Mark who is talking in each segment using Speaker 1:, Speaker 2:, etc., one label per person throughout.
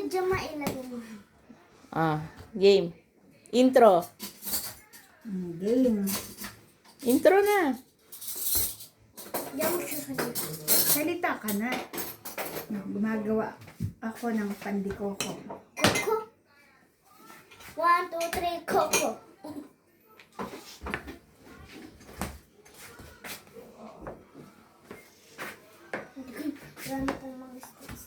Speaker 1: dyan mailagay mo.
Speaker 2: Game. Intro.
Speaker 3: Game.
Speaker 2: Intro na.
Speaker 1: Diyan mo sasagot.
Speaker 3: Salita ka na. Gumagawa ako ng pandikoko.
Speaker 1: Coco. 1, 2, 3, Coco. Marami pong mga stress.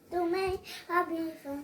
Speaker 1: To make happy from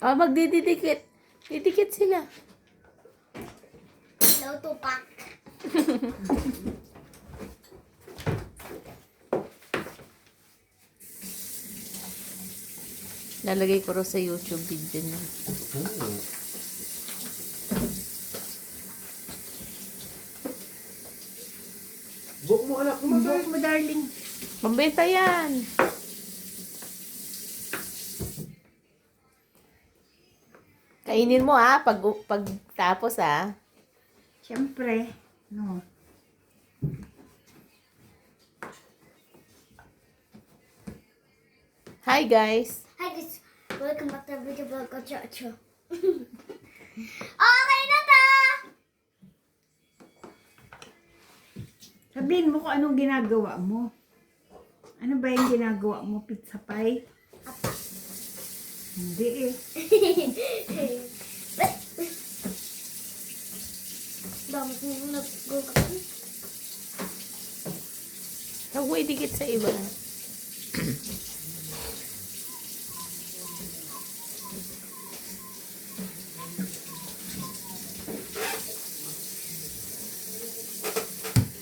Speaker 2: Magdidikit. Didikit sila.
Speaker 1: no tupak.
Speaker 2: Lalagay ko rin sa YouTube video na.
Speaker 4: Buhok mo anak mo.
Speaker 3: Buhok mo, darling.
Speaker 2: Mabenta yan. Kainin mo pag tapos
Speaker 3: Siyempre. No.
Speaker 2: Hi guys.
Speaker 1: Hi guys, welcome back to the video vlog ko, Chocho. Okay na ta!
Speaker 3: Sabihin mo kung anong ginagawa mo. Ano ba yung ginagawa mo? Pizza pie? Hindi eh.
Speaker 1: Bakit mo nag-go?
Speaker 2: Huwag mo idikit sa iba.